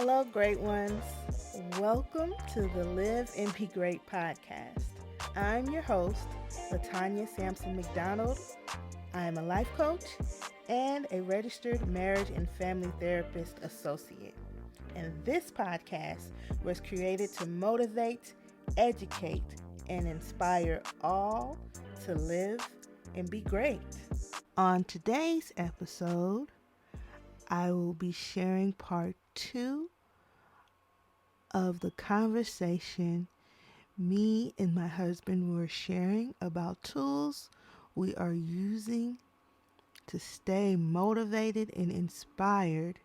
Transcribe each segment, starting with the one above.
Hello, great ones. Welcome to the Live and Be Great podcast. I'm your host, Latanya Sampson McDonald. I am a life coach and a registered marriage and family therapist associate. And this podcast was created to motivate, educate, and inspire all to live and be great. On today's episode, I will be sharing part 2 of the conversation me and my husband were sharing about tools we are using to stay motivated and inspired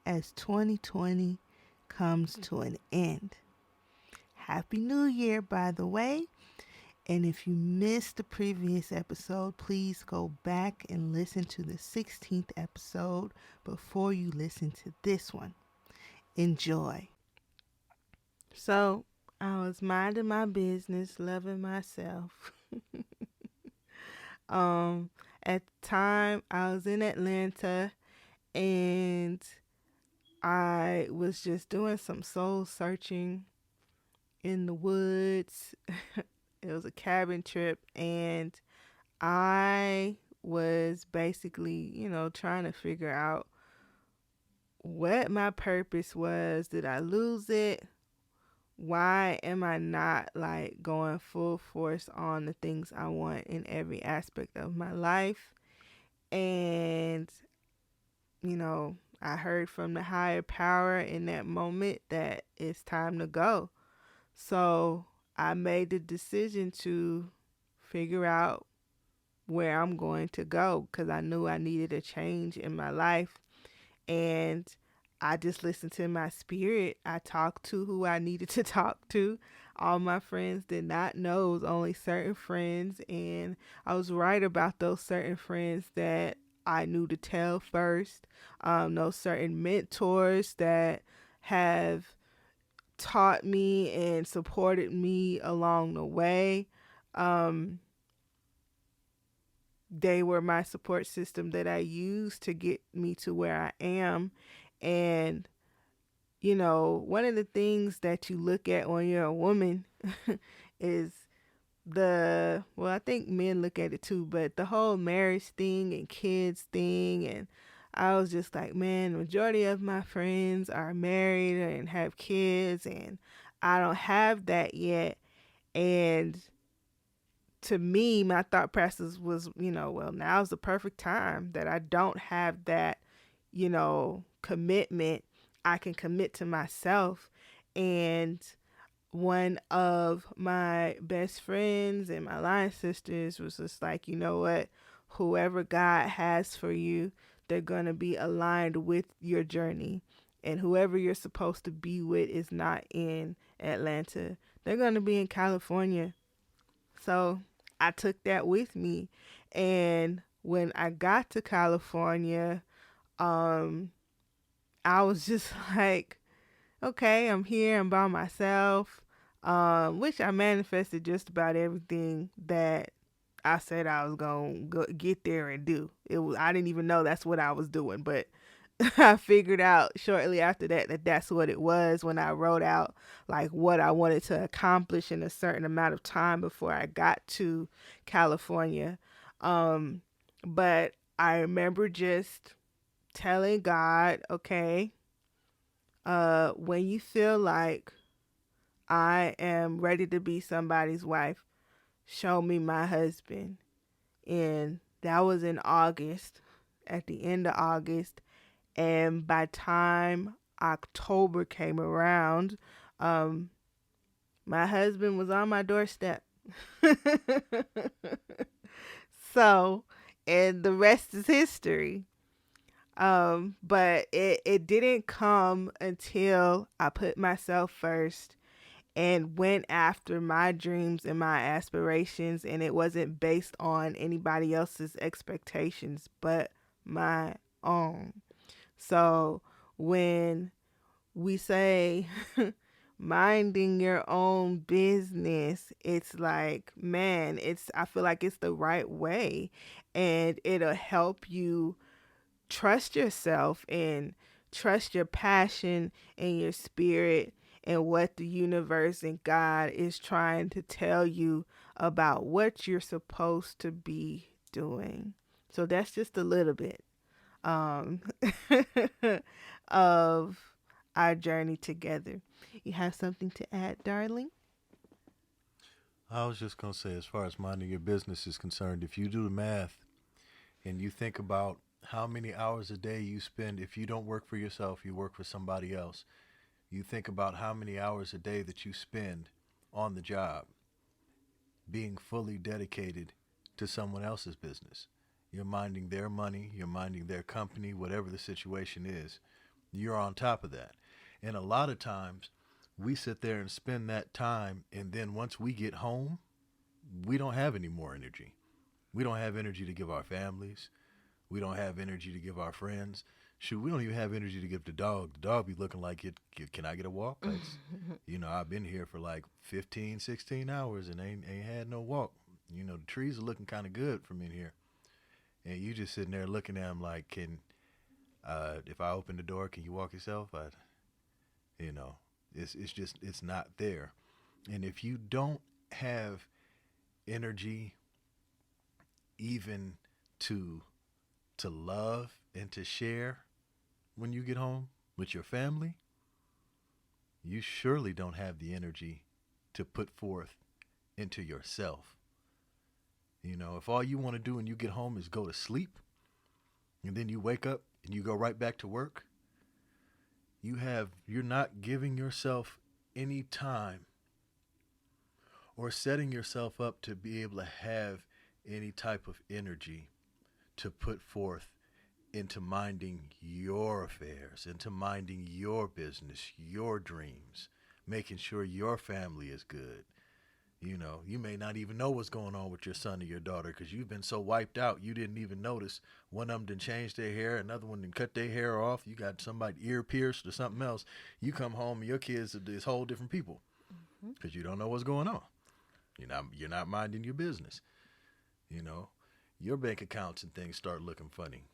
as 2020 comes to an end. Happy New Year, by the way. And if you missed the previous episode, please go back and listen to the 16th episode before you listen to this one. Enjoy. So, I was minding my business, loving myself. At the time, I was in Atlanta and I was just doing some soul searching in the woods. It was a cabin trip and I was basically, trying to figure out what my purpose was. Did I lose it? Why am I not like going full force on the things I want in every aspect of my life? And, I heard from the higher power in that moment that it's time to go. So I made the decision to figure out where I'm going to go because I knew I needed a change in my life. And I just listened to my spirit. I talked to who I needed to talk to. All my friends did not know. It was only certain friends. And I was right about those certain friends that I knew to tell first. Those certain mentors that have taught me and supported me along the way. They were my support system that I used to get me to where I am. And, one of the things that you look at when you're a woman is I think men look at it too, but the whole marriage thing and kids thing. And I was just like, man, the majority of my friends are married and have kids, and I don't have that yet. And to me, my thought process was, now's the perfect time that I don't have that, commitment. I can commit to myself. And one of my best friends and my line sisters was just like, you know what? Whoever God has for you, they're going to be aligned with your journey. And whoever you're supposed to be with is not in Atlanta. They're going to be in California. So I took that with me. And when I got to California, I was just like, okay, I'm here, I'm by myself, which I manifested just about everything that I said I was going to get there and do. I didn't even know that's what I was doing, but I figured out shortly after that that's what it was when I wrote out like what I wanted to accomplish in a certain amount of time before I got to California. But I remember just telling God, okay, when you feel like I am ready to be somebody's wife, show me my husband. And that was in August, at the end of August. And by time October came around, my husband was on my doorstep. So, and the rest is history. But it didn't come until I put myself first and went after my dreams and my aspirations, and it wasn't based on anybody else's expectations but my own. So when we say minding your own business, it's like, man, I feel like it's the right way, and it'll help you trust yourself and trust your passion and your spirit and what the universe and God is trying to tell you about what you're supposed to be doing. So that's just a little bit um, of our journey together. You have something to add, darling? I was just going to say, as far as minding your business is concerned, if you do the math and you think about how many hours a day you spend, if you don't work for yourself, you work for somebody else, you think about how many hours a day that you spend on the job being fully dedicated to someone else's business. You're minding their money, you're minding their company, whatever the situation is. You're on top of that. And a lot of times, we sit there and spend that time, and then once we get home, we don't have any more energy. We don't have energy to give our families. We don't have energy to give our friends. Shoot, we don't even have energy to give the dog. The dog be looking like it. Can I get a walk? It's, I've been here for like 15, 16 hours and ain't had no walk. The trees are looking kind of good from in here, and you just sitting there looking at them like, if I open the door, can you walk yourself? You know, it's just it's not there. And if you don't have energy even to love and to share when you get home with your family, you surely don't have the energy to put forth into yourself. If all you want to do when you get home is go to sleep and then you wake up and you go right back to work, you're not giving yourself any time or setting yourself up to be able to have any type of energy to put forth into minding your affairs, into minding your business, your dreams, making sure your family is good. You may not even know what's going on with your son or your daughter because you've been so wiped out you didn't even notice. One of them done changed their hair, another one done cut their hair off. You got somebody ear pierced or something else. You come home and your kids are this whole different people because you don't know what's going on. You're not minding your business. You know, your bank accounts and things start looking funny.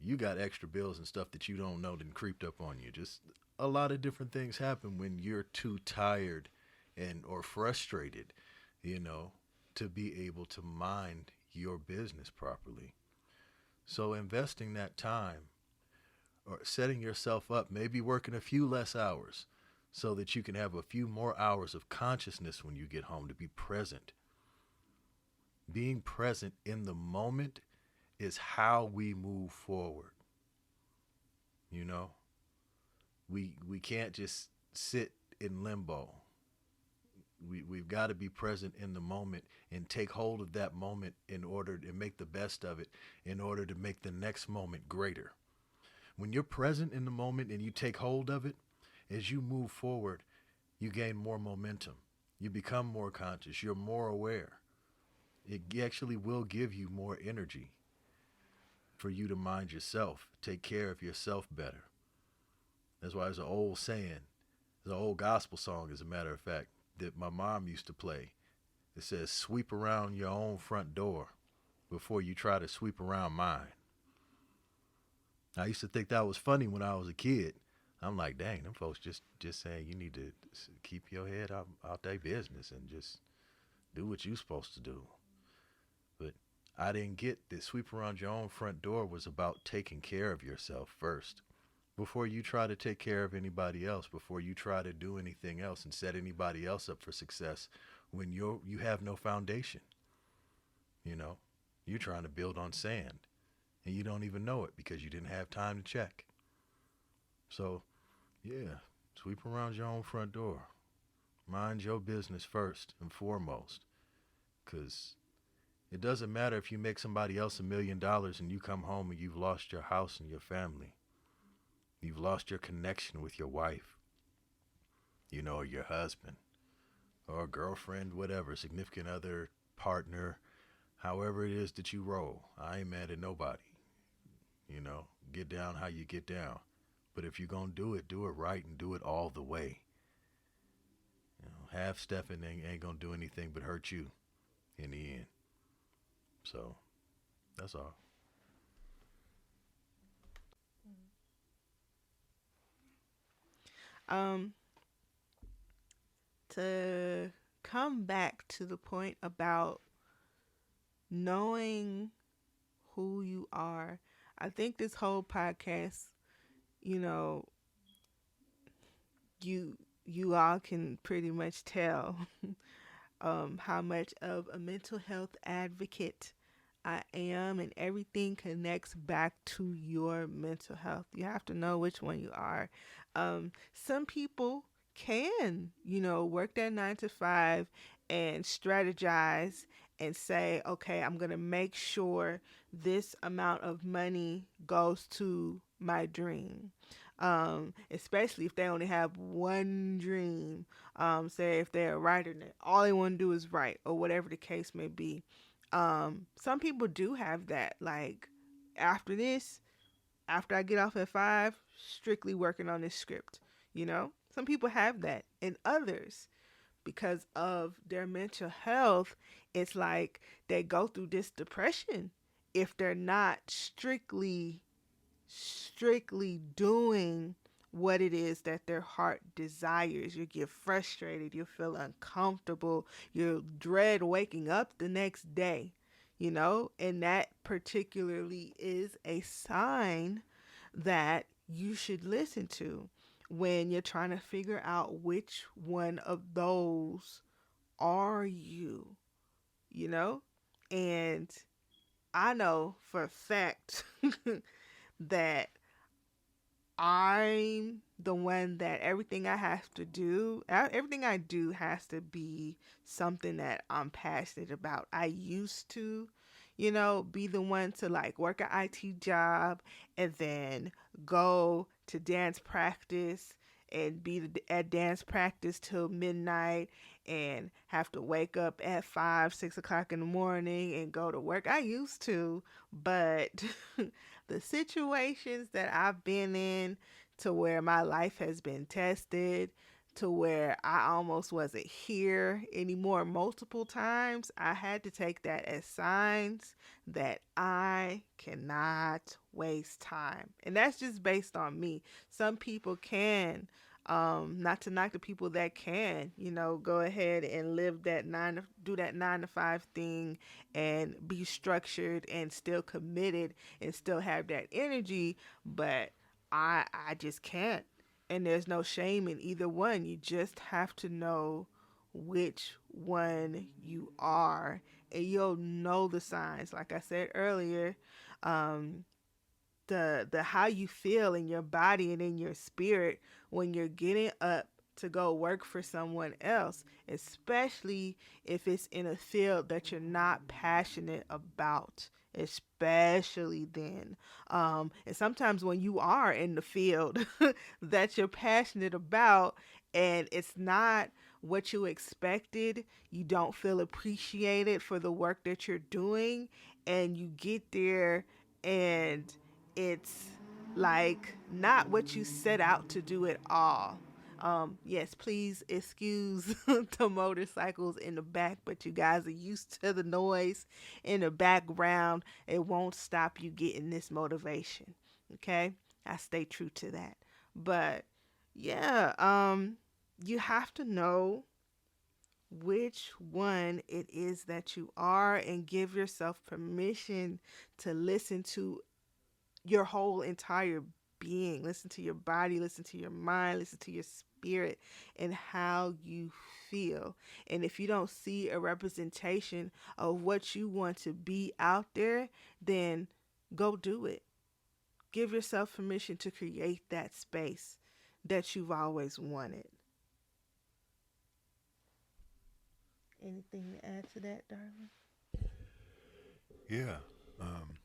You got extra bills and stuff that you don't know that creeped up on you. Just a lot of different things happen when you're too tired and or frustrated, you know, to be able to mind your business properly. So investing that time or setting yourself up, maybe working a few less hours so that you can have a few more hours of consciousness when you get home to be present. Being present in the moment is how we move forward. You know, we can't just sit in limbo. We've got to be present in the moment and take hold of that moment in order to make the best of it, in order to make the next moment greater. When you're present in the moment and you take hold of it, as you move forward, you gain more momentum. You become more conscious. You're more aware. It actually will give you more energy for you to mind yourself, take care of yourself better. That's why there's an old saying, there's an old gospel song, as a matter of fact, that my mom used to play. It says, sweep around your own front door before you try to sweep around mine. I used to think that was funny when I was a kid. I'm like, dang, them folks just saying you need to keep your head out their business and just do what you're supposed to do. But I didn't get that sweep around your own front door was about taking care of yourself first. Before you try to take care of anybody else, before you try to do anything else and set anybody else up for success when you have no foundation. You know, you're trying to build on sand and you don't even know it because you didn't have time to check. So, yeah, sweep around your own front door. Mind your business first and foremost, because it doesn't matter if you make somebody else $1 million and you come home and you've lost your house and your family. You've lost your connection with your wife, or your husband, or a girlfriend, whatever, significant other, partner, however it is that you roll. I ain't mad at nobody. Get down how you get down. But if you're going to do it right and do it all the way. Half stepping ain't going to do anything but hurt you in the end. So, that's all. Um, to come back to the point about knowing who you are, I think this whole podcast, you know, you you all can pretty much tell how much of a mental health advocate I am, and everything connects back to your mental health. You have to know which one you are. Some people can, work that 9 to 5 and strategize and say, okay, I'm going to make sure this amount of money goes to my dream. Especially if they only have one dream. Say if they're a writer and all they want to do is write, or whatever the case may be. Some people do have that. Like, after this, after I get off at 5, strictly working on this script. Some people have that, and others, because of their mental health, it's like they go through this depression if they're not strictly doing what it is that their heart desires. You get frustrated, you feel uncomfortable, you dread waking up the next day, and that particularly is a sign that you should listen to when you're trying to figure out which one of those are you, you know? And I know for a fact that I'm the one that everything everything I do has to be something that I'm passionate about. I used to, be the one to like work an IT job and then go to dance practice and be at dance practice till midnight and have to wake up at 5, 6 o'clock in the morning and go to work. I used to, but the situations that I've been in, to where my life has been tested, to where I almost wasn't here anymore multiple times, I had to take that as signs that I cannot waste time. And that's just based on me. Some people can, not to knock the people that can, go ahead and do that 9 to 5 thing and be structured and still committed and still have that energy, but I just can't. And there's no shame in either one. You just have to know which one you are, and you'll know the signs. Like I said earlier, um, the how you feel in your body and in your spirit when you're getting up to go work for someone else, especially if it's in a field that you're not passionate about, especially then. And sometimes when you are in the field that you're passionate about and it's not what you expected, you don't feel appreciated for the work that you're doing, and you get there and it's like not what you set out to do at all. Yes, please excuse the motorcycles in the back, but you guys are used to the noise in the background. It won't stop you getting this motivation. Okay? I stay true to that. But yeah, you have to know which one it is that you are and give yourself permission to listen to your whole entire being. Listen to your body, listen to your mind, listen to your spirit and how you feel. And if you don't see a representation of what you want to be out there, then go do it. Give yourself permission to create that space that you've always wanted. Anything to add to that, darling? Yeah. Um,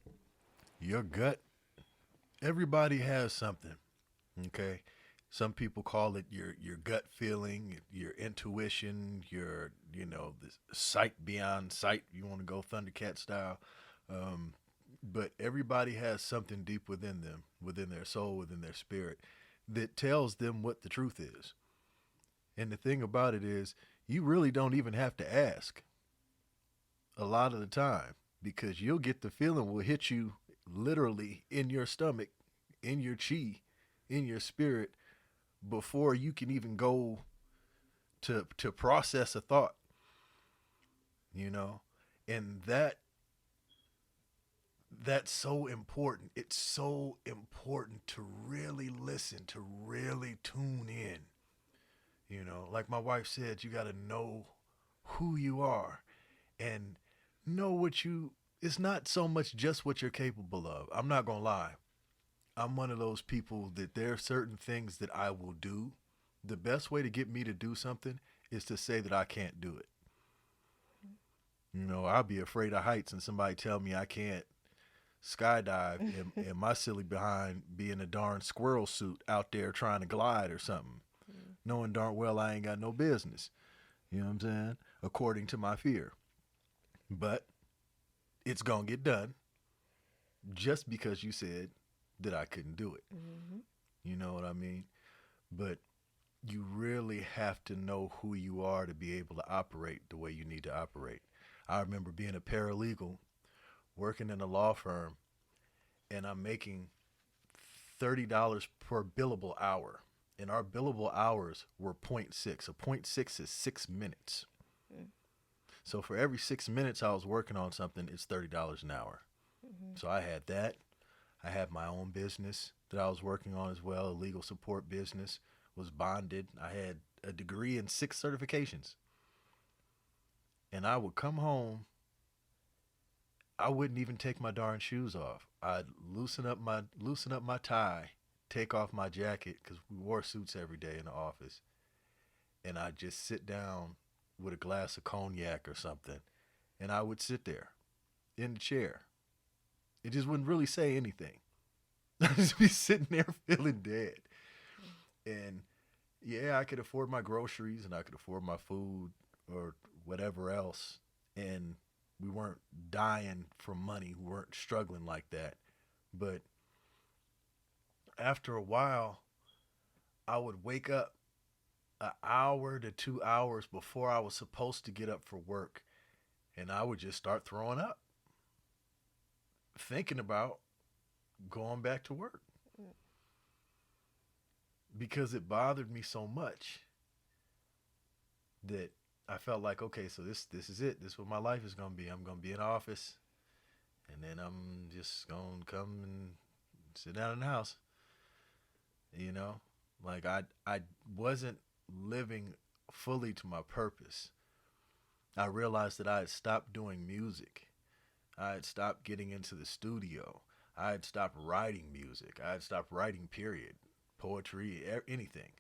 your gut, everybody has something. Okay. Some people call it your gut feeling, your intuition, the sight beyond sight. You want to go Thundercat style. But everybody has something deep within them, within their soul, within their spirit, that tells them what the truth is. And the thing about it is, you really don't even have to ask a lot of the time, because you'll get the feeling will hit you literally in your stomach, in your chi, in your spirit before you can even go to process a thought, you know? And that's so important. It's so important to really listen, to really tune in. You know, like my wife said, you got to know who you are and know what you, it's not so much just what you're capable of. I'm not going to lie. I'm one of those people that there are certain things that I will do. The best way to get me to do something is to say that I can't do it. You know, I'll be afraid of heights and somebody tell me I can't skydive and my silly behind be in a darn squirrel suit out there trying to glide or something, knowing darn well I ain't got no business. You know what I'm saying? According to my fear. But it's going to get done just because you said that I couldn't do it. Mm-hmm. You know what I mean? But you really have to know who you are to be able to operate the way you need to operate. I remember being a paralegal, working in a law firm, and I'm making $30 per billable hour. And our billable hours were point 0.6. A point 0.6 is 6 minutes. Mm-hmm. So for every 6 minutes I was working on something, it's $30 an hour. Mm-hmm. So I had that. I had my own business that I was working on as well, a legal support business, was bonded. I had a degree and 6 certifications. And I would come home, I wouldn't even take my darn shoes off. I'd loosen up my tie, take off my jacket, because we wore suits every day in the office, and I'd just sit down with a glass of cognac or something, and I would sit there in the chair. It just wouldn't really say anything. I'd just be sitting there feeling dead. And yeah, I could afford my groceries and I could afford my food or whatever else. And we weren't dying for money. We weren't struggling like that. But after a while, I would wake up an hour to 2 hours before I was supposed to get up for work. And I would just start throwing up, thinking about going back to work. Because it bothered me so much that I felt like, okay, so this is it. This is what my life is going to be. I'm going to be in office, and then I'm just going to come and sit down in the house. You know, like I wasn't living fully to my purpose. I realized that I had stopped doing music. I had stopped getting into the studio. I had stopped writing music. I had stopped writing, period. Poetry, anything.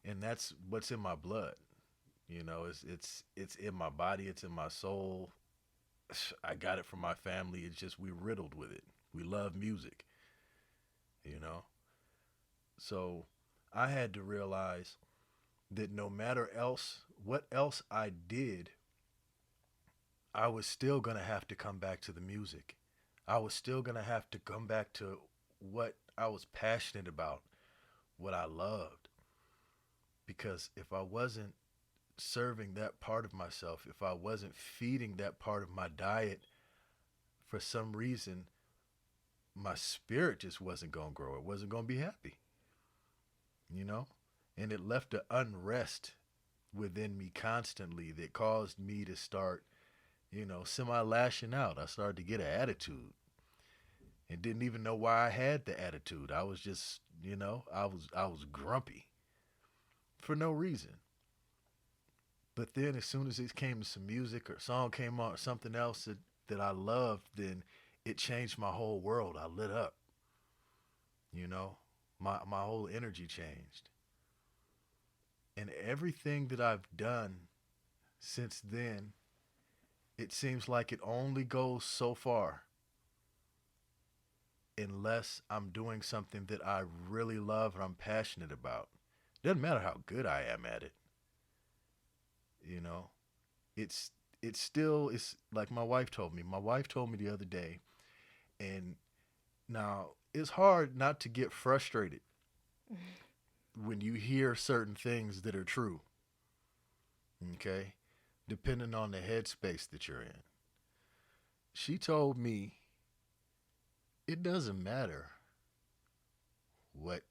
And that's what's in my blood. You know, it's in my body, it's in my soul. I got it from my family. It's just we're riddled with it. We love music. You know? So I had to realize that no matter what else I did, I was still going to have to come back to the music. I was still going to have to come back to what I was passionate about, what I loved. Because if I wasn't serving that part of myself, if I wasn't feeding that part of my diet, for some reason, my spirit just wasn't going to grow. It wasn't going to be happy, you know? And it left an unrest within me constantly that caused me to start, semi-lashing out. I started to get an attitude and didn't even know why I had the attitude. I was just, I was grumpy for no reason. But then as soon as it came to some music or a song came on or something else that I loved, then it changed my whole world. I lit up. My whole energy changed. And everything that I've done since then, it seems like it only goes so far unless I'm doing something that I really love and I'm passionate about. Doesn't matter how good I am at it. It's like my wife told me. My wife told me the other day, and now it's hard not to get frustrated when you hear certain things that are true. Okay? Depending on the headspace that you're in. She told me it doesn't matter what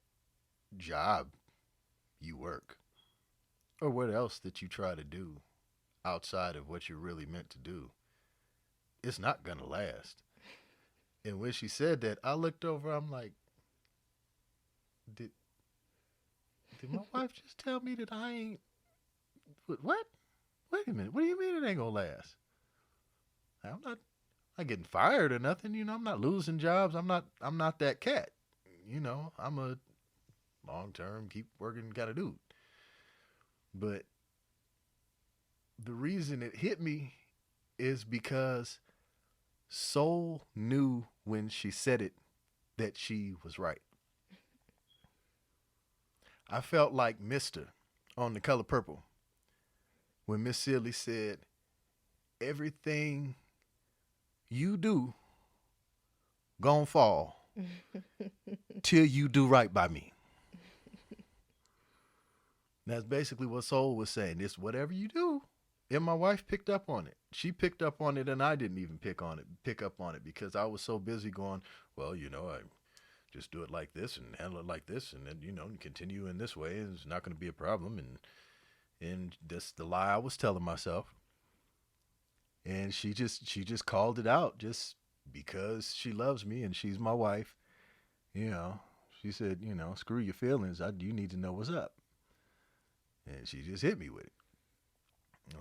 job you work or what else that you try to do outside of what you're really meant to do, it's not going to last. And when she said that, I looked over, I'm like, did, did my wife just tell me that I ain't. What? Wait a minute. What do you mean it ain't going to last? I'm not getting fired or nothing. I'm not losing jobs. I'm not that cat. I'm a long term, keep working kind of dude. But the reason it hit me is because Soul knew when she said it that she was right. I felt like Mr. on The Color Purple when Miss Seeley said, everything you do gon' fall till you do right by me. That's basically what Soul was saying. It's whatever you do. And my wife picked up on it. She picked up on it, and I didn't even pick up on it because I was so busy going, well, I just do it like this and handle it like this, and then continue in this way. And it's not going to be a problem. And that's the lie I was telling myself. And she just called it out just because she loves me and she's my wife. She said, screw your feelings. You need to know what's up. And she just hit me with it.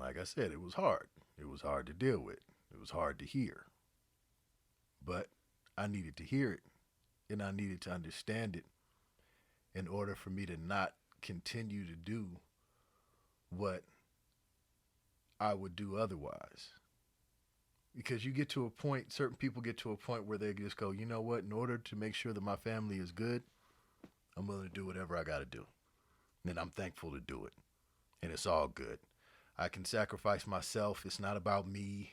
Like I said, it was hard. It was hard to deal with. It was hard to hear. But I needed to hear it, and I needed to understand it in order for me to not continue to do what I would do otherwise. Because you get to a point, certain people get to a point where they just go, you know what, in order to make sure that my family is good, I'm willing to do whatever I got to do. And I'm thankful to do it. And it's all good. I can sacrifice myself. It's not about me.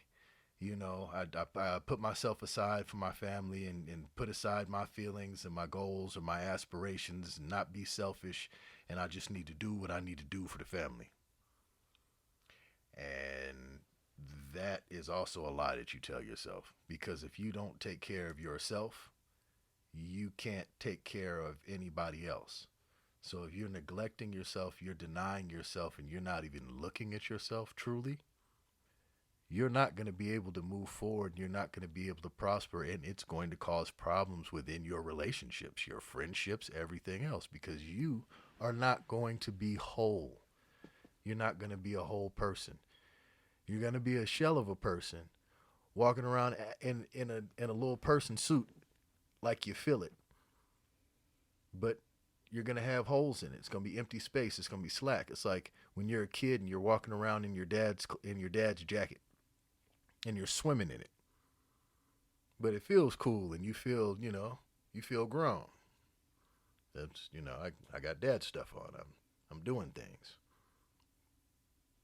I put myself aside for my family and put aside my feelings and my goals and my aspirations and not be selfish. And I just need to do what I need to do for the family. And that is also a lie that you tell yourself. Because if you don't take care of yourself, you can't take care of anybody else. So if you're neglecting yourself, you're denying yourself, and you're not even looking at yourself truly, you're not going to be able to move forward. You're not going to be able to prosper, and it's going to cause problems within your relationships, your friendships, everything else, because you are not going to be whole. You're not going to be a whole person. You're going to be a shell of a person walking around in a little person suit like you feel it. But you're going to have holes in it. It's going to be empty space. It's going to be slack. It's like when you're a kid and you're walking around in your dad's jacket and you're swimming in it. But it feels cool and you feel grown. That's, I got dad stuff on. I'm doing things.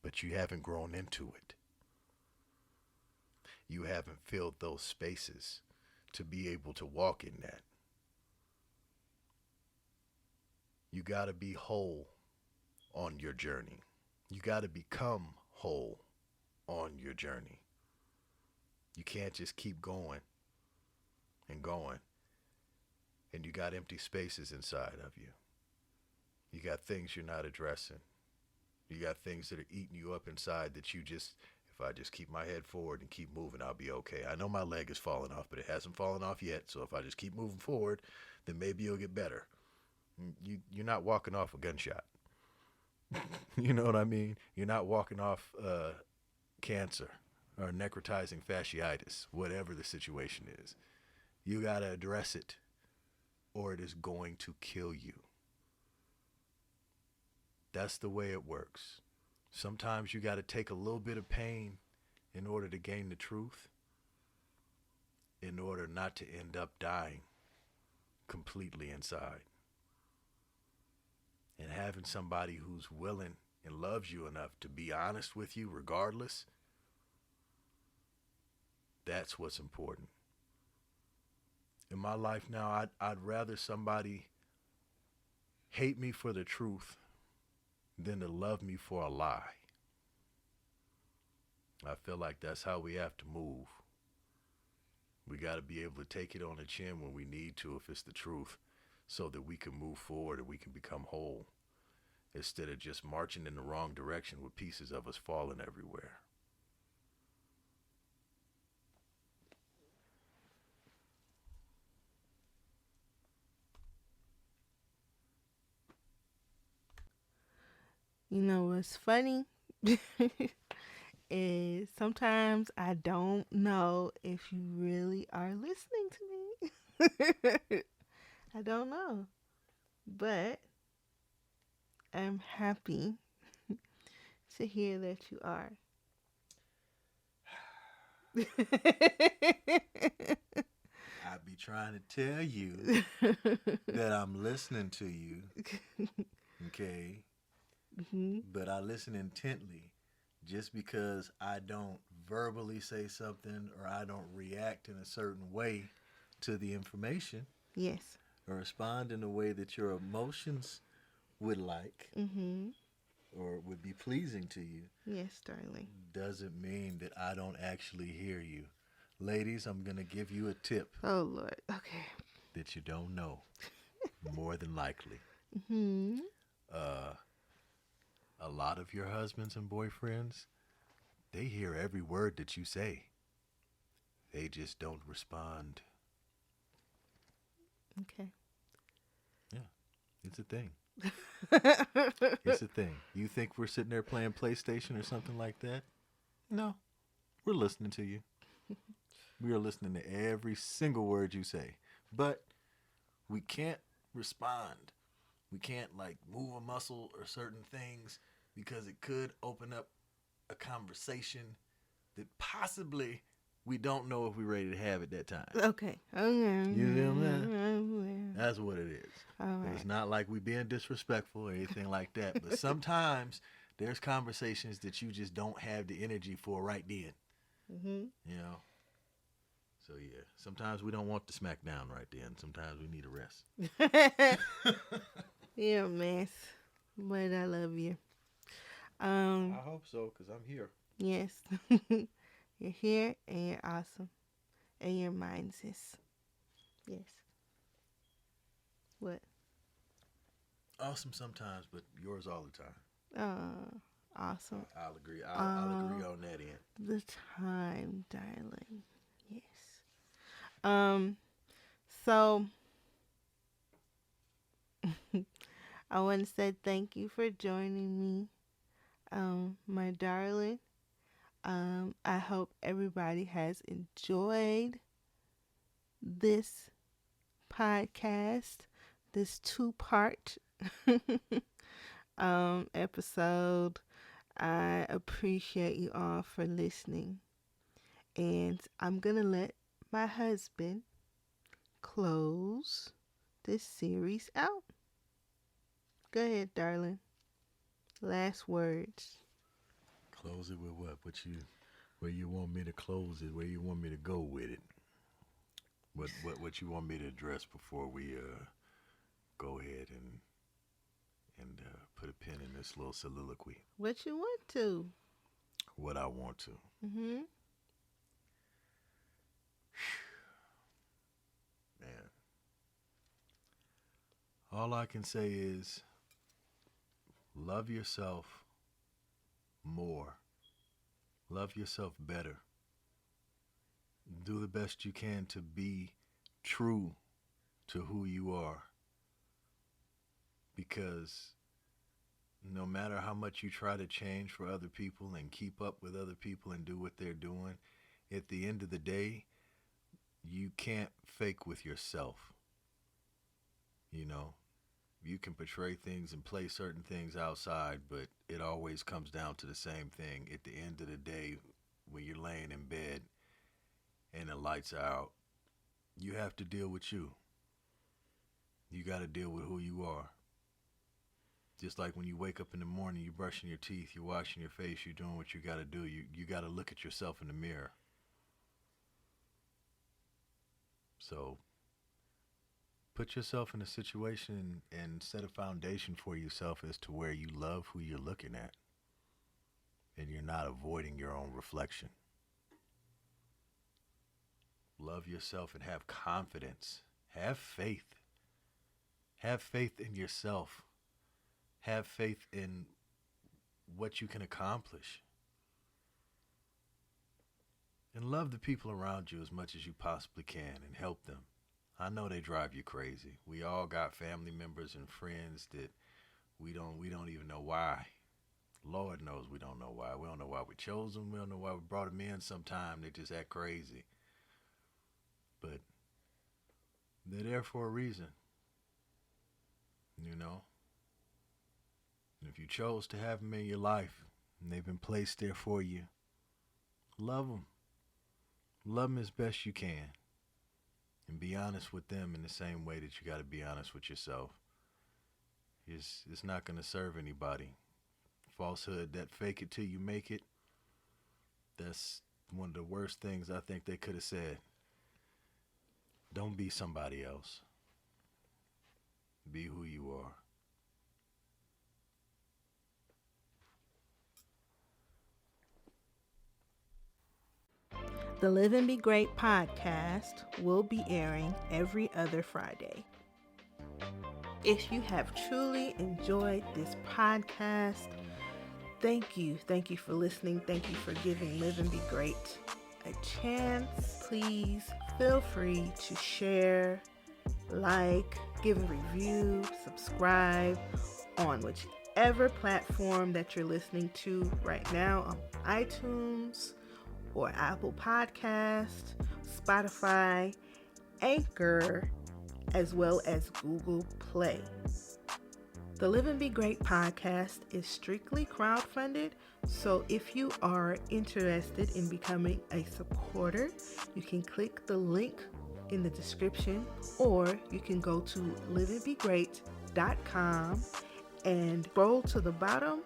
But you haven't grown into it. You haven't filled those spaces to be able to walk in that. You got to be whole on your journey. You got to become whole on your journey. You can't just keep going and going. And you got empty spaces inside of you. You got things you're not addressing. You got things that are eating you up inside that you just, if I just keep my head forward and keep moving, I'll be okay. I know my leg is falling off, but it hasn't fallen off yet. So if I just keep moving forward, then maybe it'll get better. You're not walking off a gunshot. You know what I mean? You're not walking off cancer or necrotizing fasciitis, whatever the situation is. You got to address it or it is going to kill you. That's the way it works. Sometimes you got to take a little bit of pain in order to gain the truth, in order not to end up dying completely inside. And having somebody who's willing and loves you enough to be honest with you regardless, that's what's important. In my life now, I'd rather somebody hate me for the truth than to love me for a lie. I feel like that's how we have to move. We got to be able to take it on the chin when we need to if it's the truth. so that we can move forward and we can become whole instead of just marching in the wrong direction with pieces of us falling everywhere. You know what's funny is sometimes I don't know if you really are listening to me. I don't know. But I'm happy to hear that you are. I be trying to tell you that I'm listening to you, okay? Mhm. But I listen intently. Just because I don't verbally say something or I don't react in a certain way to the information Yes. or respond in a way that your emotions would like Mhm. or would be pleasing to you Yes, darling. doesn't mean that I don't actually hear you. Ladies, I'm going to give you a tip Oh Lord. Okay. that you don't know, more than likely. Mhm. Uh, a lot of your husbands and boyfriends, they hear every word that you say. They just don't respond. Okay. Yeah, it's a thing. It's a thing. You think we're sitting there playing PlayStation or something like that? No, we're listening to you. We are listening to every single word you say. But we can't respond. We can't like move a muscle or certain things because it could open up a conversation that possibly we don't know if we're ready to have at that time. Okay. Okay. You know what I'm saying? That's what it is. All right. It's not like we being disrespectful or anything like that. But sometimes there's conversations that you just don't have the energy for right then. Mhm. You know? So yeah. Sometimes we don't want the smack down right then. Sometimes we need a rest. You're a mess, but I love you. I hope so, because I'm here. Yes. You're here and you're awesome. And your mind's is. Yes. What? Awesome sometimes, but yours all the time. Awesome. I'll agree. I'll agree on that end. The time, darling. Yes. Um, so I want to say thank you for joining me, my darling. I hope everybody has enjoyed this podcast, this two-part episode. I appreciate you all for listening. And I'm going to let my husband close this series out. Go ahead, darling. Last words. Close it with what? Where you want me to close it? Where you want me to go with it? What you want me to address before we go ahead and put a pin in this little soliloquy? What you want to. What I want to. Mm-hmm. Man. All I can say is love yourself more. Love yourself better. Do the best you can to be true to who you are. Because no matter how much you try to change for other people and keep up with other people and do what they're doing, at the end of the day, you can't fake with yourself. You know, you can portray things and play certain things outside, but it always comes down to the same thing. At the end of the day, when you're laying in bed and the lights are out, you have to deal with you. You got to deal with who you are. Just like when you wake up in the morning, you're brushing your teeth, you're washing your face, you're doing what you got to do. You got to look at yourself in the mirror. So put yourself in a situation and set a foundation for yourself as to where you love who you're looking at and you're not avoiding your own reflection. Love yourself and have confidence. Have faith. Have faith in yourself. Have faith in what you can accomplish. And love the people around you as much as you possibly can and help them. I know they drive you crazy. We all got family members and friends that we don't even know why. Lord knows we don't know why. We don't know why we chose them. We don't know why we brought them in sometime. They just act crazy. But they're there for a reason. You know? And if you chose to have them in your life and they've been placed there for you, love them. Love them as best you can. And be honest with them in the same way that you got to be honest with yourself. It's not going to serve anybody. Falsehood, that fake it till you make it, that's one of the worst things I think they could have said. Don't be somebody else. Be who you are. The Live and Be Great podcast will be airing every other Friday. If you have truly enjoyed this podcast, thank you. Thank you for listening. Thank you for giving Live and Be Great a chance. Please feel free to share, like, give a review, subscribe on whichever platform that you're listening to right now on iTunes or Apple Podcast, Spotify, Anchor, as well as Google Play. The Live and Be Great podcast is strictly crowdfunded, so if you are interested in becoming a supporter, you can click the link in the description, or you can go to liveandbegreat.com and scroll to the bottom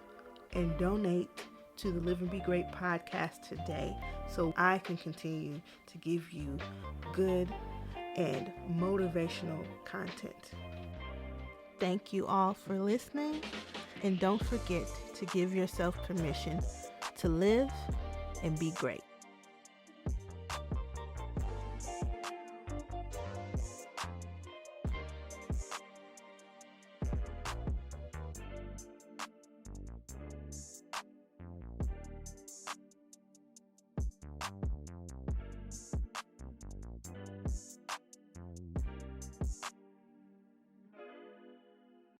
and donate to the Live and Be Great podcast today, so I can continue to give you good and motivational content. Thank you all for listening, and don't forget to give yourself permission to live and be great.